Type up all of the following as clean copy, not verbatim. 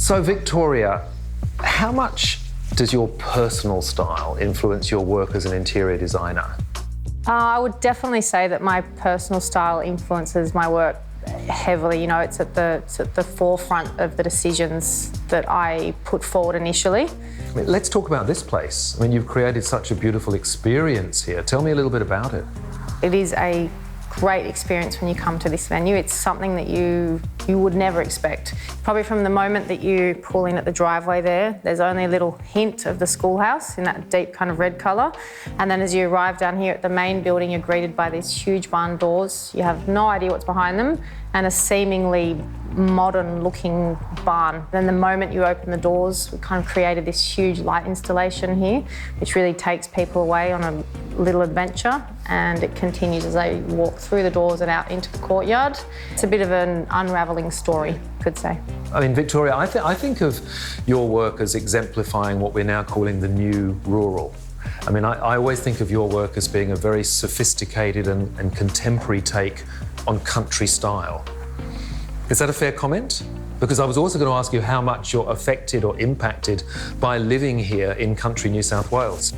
So Victoria, how much does your personal style influence your work as an interior designer? I would definitely say that my personal style influences my work heavily. You know, it's at the forefront of the decisions that I put forward initially. Let's talk about this place. I mean, you've created such a beautiful experience here. Tell me a little bit about it. It is a great experience when you come to this venue. It's something that you would never expect. Probably from the moment that you pull in at the driveway there's only a little hint of the schoolhouse in that deep kind of red colour. And then as you arrive down here at the main building, you're greeted by these huge barn doors. You have no idea what's behind them, and a seemingly modern looking barn. Then the moment you open the doors, we kind of created this huge light installation here, which really takes people away on a little adventure, and it continues as they walk through the doors and out into the courtyard. It's a bit of an unravelling story, you could say. I mean, Victoria, I think of your work as exemplifying what we're now calling the new rural. I mean, I always think of your work as being a very sophisticated and contemporary take on country style. Is that a fair comment? Because I was also going to ask you how much you're affected or impacted by living here in country New South Wales.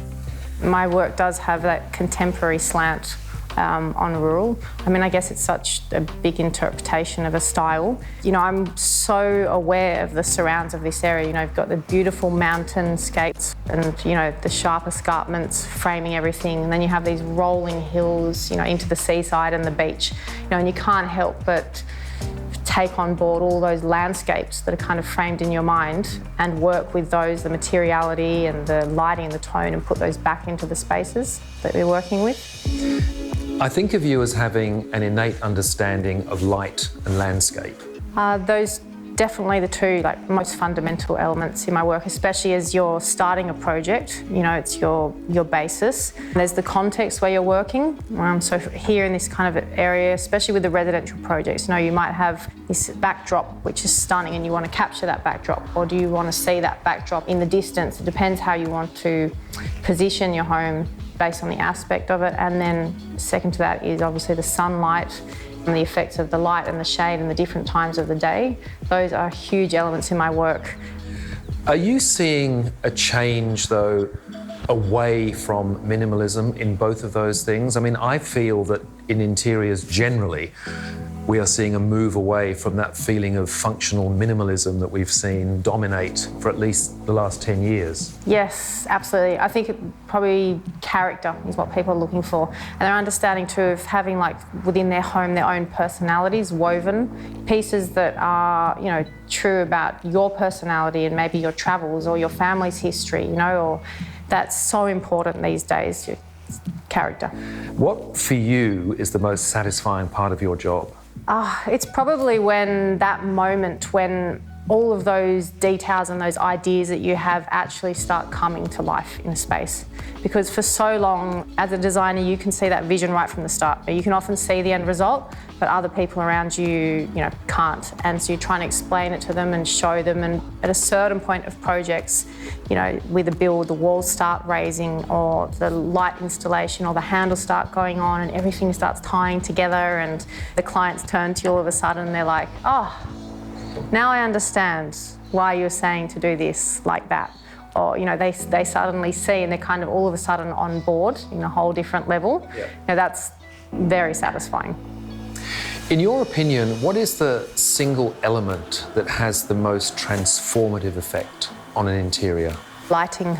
My work does have that contemporary slant on rural. I mean, I guess it's such a big interpretation of a style. You know, I'm so aware of the surrounds of this area. You know, you've got the beautiful mountainscapes and, you know, the sharp escarpments framing everything. And then you have these rolling hills, you know, into the seaside and the beach. You know, and you can't help but take on board all those landscapes that are kind of framed in your mind and work with those, the materiality and the lighting and the tone, and put those back into the spaces that we're working with. I think of you as having an innate understanding of light and landscape. Those definitely the two most fundamental elements in my work, especially as you're starting a project. You know, it's your basis. There's the context where you're working. So here in this kind of area, especially with the residential projects, you know, you might have this backdrop which is stunning and you want to capture that backdrop, or do you want to see that backdrop in the distance? It depends how you want to position your home based on the aspect of it. And then second to that is obviously the sunlight and the effects of the light and the shade and the different times of the day. Those are huge elements in my work. Are you seeing a change, though, away from minimalism in both of those things? I mean, I feel that in interiors generally, we are seeing a move away from that feeling of functional minimalism that we've seen dominate for at least the last 10 years. Yes, absolutely. I think probably character is what people are looking for. And they're understanding too of having within their home their own personalities woven, pieces that are, you know, true about your personality and maybe your travels or your family's history, you know, or that's so important these days, your character. What for you is the most satisfying part of your job? It's probably when that moment when all of those details and those ideas that you have actually start coming to life in a space. Because for so long, as a designer, you can see that vision right from the start. You can often see the end result, but other people around you, you know, can't. And so you're trying to explain it to them and show them. And at a certain point of projects, you know, with a build, the walls start raising or the light installation or the handles start going on and everything starts tying together, and the clients turn to you all of a sudden and they're like, oh, now I understand why you're saying to do this like that. Or, you know, they suddenly see and they're kind of all of a sudden on board in a whole different level. Yeah. You know, that's very satisfying. In your opinion, what is the single element that has the most transformative effect on an interior? Lighting,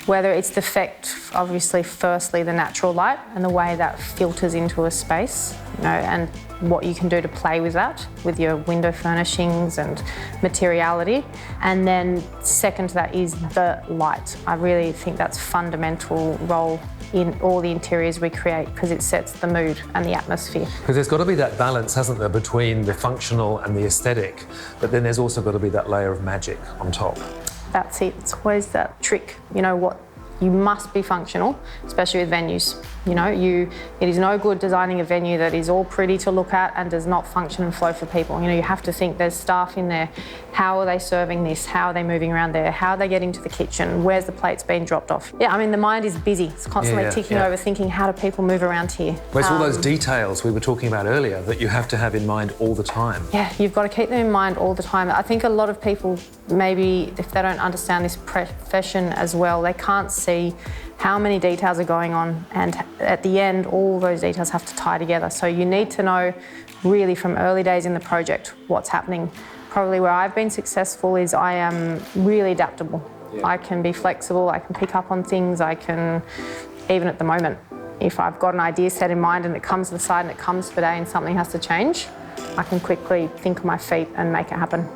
whether it's the effect, obviously, firstly, the natural light and the way that filters into a space, you know, and what you can do to play with that, with your window furnishings and materiality. And then second to that is the light. I really think that's a fundamental role in all the interiors we create because it sets the mood and the atmosphere. Because there's got to be that balance, hasn't there, between the functional and the aesthetic, but then there's also got to be that layer of magic on top. That's it. It's always that trick, you know, what You must be functional, especially with venues. You know, it is no good designing a venue that is all pretty to look at and does not function and flow for people. You know, you have to think there's staff in there. How are they serving this? How are they moving around there? How are they getting to the kitchen? Where's the plates being dropped off? Yeah, I mean, the mind is busy. It's constantly ticking over, thinking, how do people move around here? Well, it's all those details we were talking about earlier that you have to have in mind all the time. Yeah, you've got to keep them in mind all the time. I think a lot of people, maybe if they don't understand this profession as well, they can't see how many details are going on, and at the end all those details have to tie together. So you need to know really from early days in the project what's happening. Probably where I've been successful is I am really adaptable. I can be flexible, I can pick up on things, I can, even at the moment, if I've got an idea set in mind and it comes to the side and it comes for a day and something has to change, I can quickly think on my feet and make it happen.